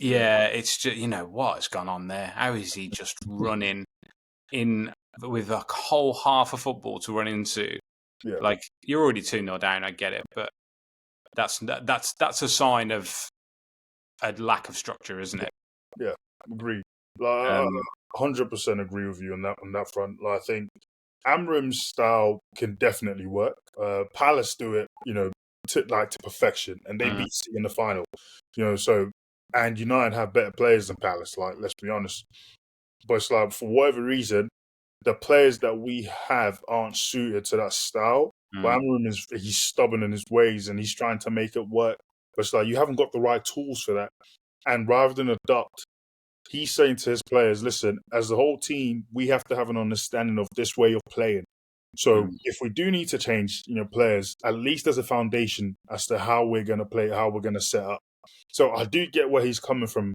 Yeah, it's just, what has gone on there? How is he just running in with a whole half of football to run into? Yeah. Like, you're already 2-0 down, I get it, but that's a sign of a lack of structure, isn't it? Yeah, agree. Like, Um, 100% agree with you on that front. Like, I think Amram's style can definitely work. Palace do it, to perfection, and they mm, beat City in the final. So and United have better players than Palace. Like, let's be honest. But it's like for whatever reason, the players that we have aren't suited to that style. But mm, Amram he's stubborn in his ways and he's trying to make it work. But it's like you haven't got the right tools for that. And rather than adopt, he's saying to his players, listen, as the whole team, we have to have an understanding of this way of playing. So mm. if we do need to change, players, at least there's a foundation as to how we're going to play, how we're going to set up. So I do get where he's coming from,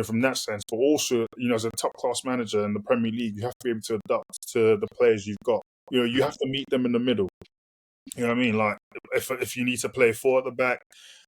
from that sense. But also, as a top class manager in the Premier League, you have to be able to adapt to the players you've got. You have to meet them in the middle. You know what I mean? Like if you need to play four at the back,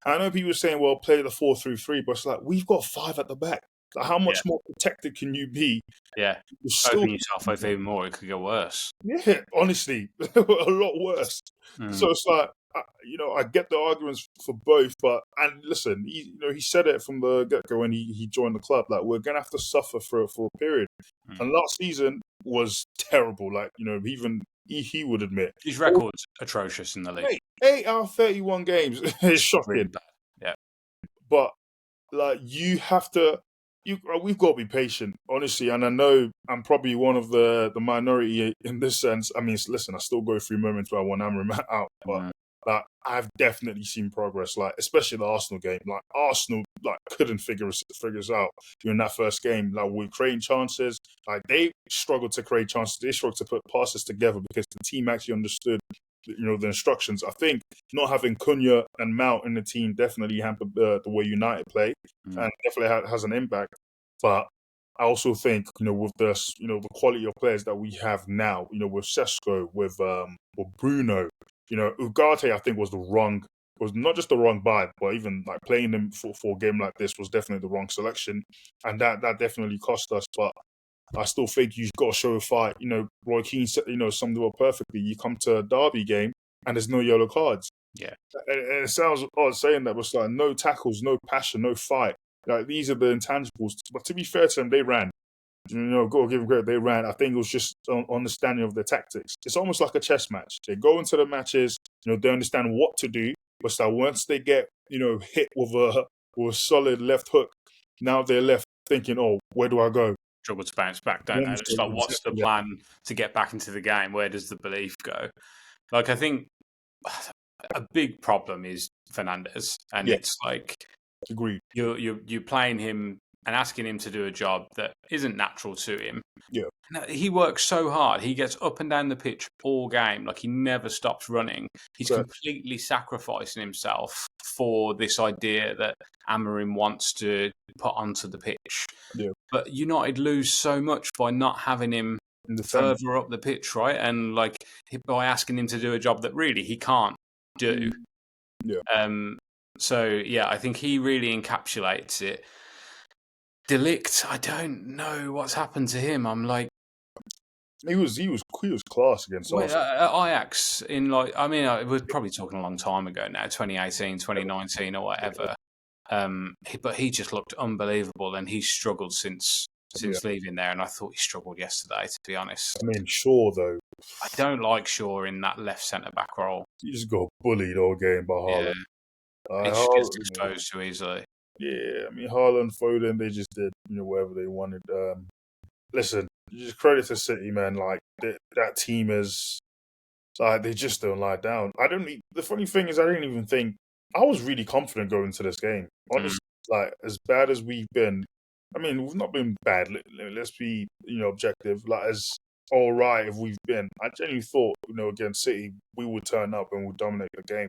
I know people are saying, "Well, play the 4-3-3," but it's like we've got five at the back. Like, how Yeah, much more protected can you be? yeah. You're still, Open yourself up even more; it could go worse. yeah, honestly, a lot worse. Mm, So it's like, I get the arguments for both, but and listen, he said it from the get go when he joined the club. Like we're gonna have to suffer for a period, mm. and last season was terrible. Like even he would admit. His record's atrocious in the league. Mate, 8 out of 31 games is Really shocking. bad. Yeah. But like you have to we've got to be patient, honestly. And I know I'm probably one of the minority in this sense. I mean, listen, I still go through moments where I want Amram out, but Mm. like I've definitely seen progress, like especially the Arsenal game. Like Arsenal couldn't figure us out during that first game. Like we're creating chances. Like they struggled to create chances. They struggled to put passes together because the team actually understood the instructions. I think not having Cunha and Mount in the team definitely hampered the way United play, Mm. and definitely has an impact. But I also think with this, the quality of players that we have now, with Sesko, with Bruno, Ugarte, I think was not just the wrong buy, but even like playing him for a game like this was definitely the wrong selection, and that definitely cost us. But I still think you've got to show a fight. Roy Keane said, summed it up perfectly. You come to a derby game and there's no yellow cards. Yeah. And it sounds odd saying that, but it's like no tackles, no passion, no fight. Like these are the intangibles. But to be fair to them, they ran. Got to give them credit. They ran. I think it was just understanding of the tactics. It's almost like a chess match. They go into the matches, they understand what to do. But so once they get, hit with a solid left hook, now they're left thinking, oh, where do I go? Struggle to bounce back, don't they? One And it's like, mistake, what's the yeah. plan to get back into the game? Where does the belief go? Like, I think a big problem is Fernandez, and Yeah, it's like agreed. you're playing him and asking him to do a job that isn't natural to him. Yeah, No, he works so hard. He gets up and down the pitch all game. Like he never stops running. He's but completely sacrificing himself for this idea that Amorim wants to put onto the pitch. yeah, But United lose so much by not having him in defense. further up the pitch, right? And like by asking him to do a job that really he can't do. Yeah, So yeah, I think he really encapsulates it. Delict, I don't know what's happened to him. I'm like, he was class against wait, Arsenal. Ajax in we're probably talking a long time ago now, 2018, 2019 or whatever. But he just looked unbelievable, and he's struggled since Yeah, leaving there. And I thought he struggled yesterday, to be honest. I mean, sure though, I don't like Shaw in that left centre back role. he just got bullied all game by Yeah, Haaland. he just gets Yeah, exposed too easily. yeah, I mean Haaland, Foden, they just did whatever they wanted. Listen, just credit to City, man. Like that team is like they just don't lie down. I don't. The funny thing is, I didn't even think I was really confident going into this game. Mm. Honestly, like as bad as we've been, I mean, we've not been bad. Let's be objective. Like as all right if we've been, I genuinely thought against City we would turn up and we'd dominate the game.